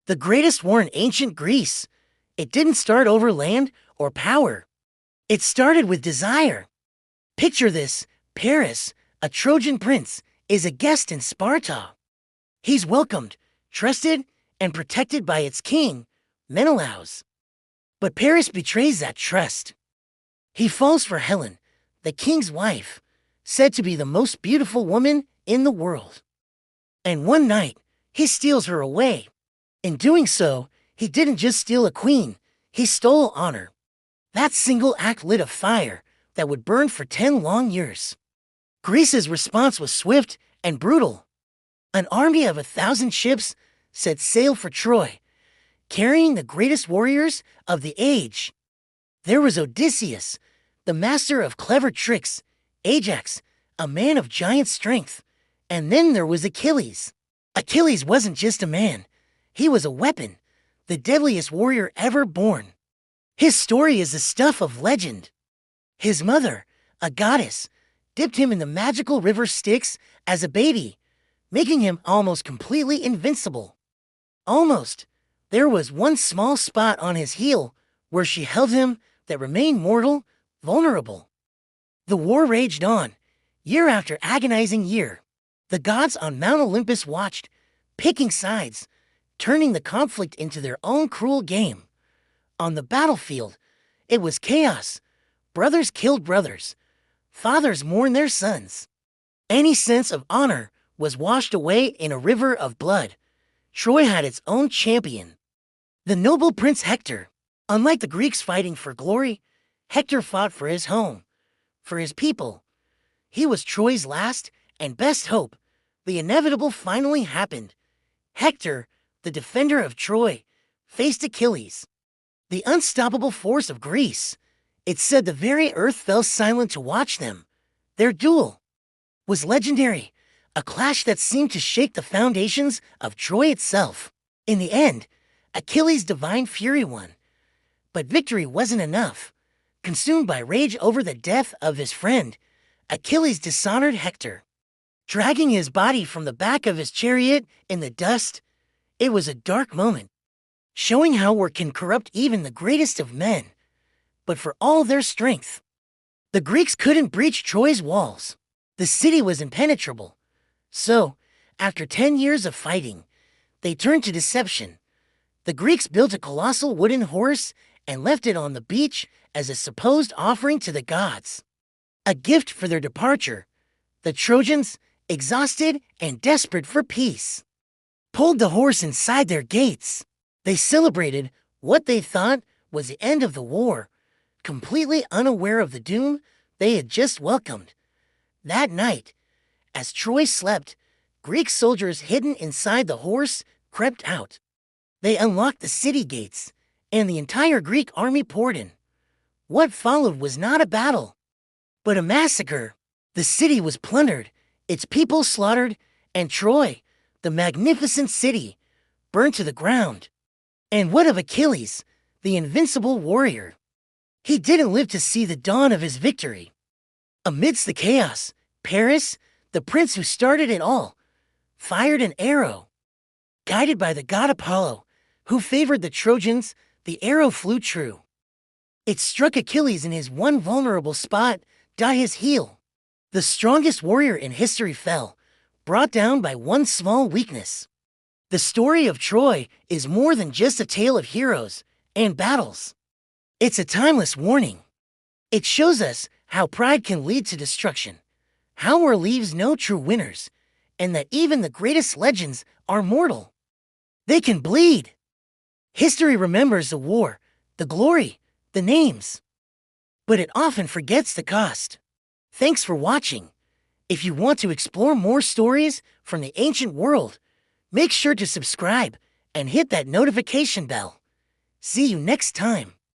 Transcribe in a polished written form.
The greatest war in ancient Greece. It didn't start over land or power. It started with desire. Picture this: Paris, a Trojan prince, is a guest in Sparta. He's welcomed, trusted, and protected by its king, Menelaus. But Paris betrays that trust. He falls for Helen, the king's wife, said to be the most beautiful woman in the world. And one night, he steals her away. In doing so, he didn't just steal a queen, he stole honor. That single act lit a fire that would burn for 10 long years. Greece's response was swift and brutal. An army of 1,000 ships set sail for Troy, carrying the greatest warriors of the age. There was Odysseus, the master of clever tricks, Ajax, a man of giant strength, and then there was Achilles. Achilles wasn't just a man, he was a weapon, the deadliest warrior ever born. His story is the stuff of legend. His mother, a goddess, dipped him in the magical river Styx as a baby, making him almost completely invincible. Almost. There was one small spot on his heel where she held him that remained mortal, vulnerable. The war raged on, year after agonizing year. The gods on Mount Olympus watched, picking sides, turning the conflict into their own cruel game. On the battlefield, it was chaos. Brothers killed brothers. Fathers mourned their sons. Any sense of honor was washed away in a river of blood. Troy had its own champion, the noble Prince Hector. Unlike the Greeks fighting for glory, Hector fought for his home, for his people. He was Troy's last and best hope. The inevitable finally happened. Hector, the defender of Troy, faced Achilles, the unstoppable force of Greece. It said the very earth fell silent to watch them. Their duel was legendary, a clash that seemed to shake the foundations of Troy itself. In the end, Achilles' divine fury won. But victory wasn't enough. Consumed by rage over the death of his friend, Achilles dishonored Hector, dragging his body from the back of his chariot in the dust. It was a dark moment, showing how war can corrupt even the greatest of men. But for all their strength, the Greeks couldn't breach Troy's walls. The city was impenetrable. So, after 10 years of fighting, they turned to deception. The Greeks built a colossal wooden horse and left it on the beach as a supposed offering to the gods, a gift for their departure. The Trojans, exhausted and desperate for peace, pulled the horse inside their gates. They celebrated what they thought was the end of the war, completely unaware of the doom they had just welcomed. That night, as Troy slept, Greek soldiers hidden inside the horse crept out. They unlocked the city gates, and the entire Greek army poured in. What followed was not a battle, but a massacre. The city was plundered, its people slaughtered, and Troy, the magnificent city, burned to the ground. And what of Achilles, the invincible warrior? He didn't live to see the dawn of his victory. Amidst the chaos, Paris, the prince who started it all, fired an arrow. Guided by the god Apollo, who favored the Trojans, the arrow flew true. It struck Achilles in his one vulnerable spot, his heel. The strongest warrior in history fell, brought down by one small weakness. The story of Troy is more than just a tale of heroes and battles. It's a timeless warning. It shows us how pride can lead to destruction, how war leaves no true winners, and that even the greatest legends are mortal. They can bleed. History remembers the war, the glory, the names, but it often forgets the cost. Thanks for watching. If you want to explore more stories from the ancient world, make sure to subscribe and hit that notification bell. See you next time.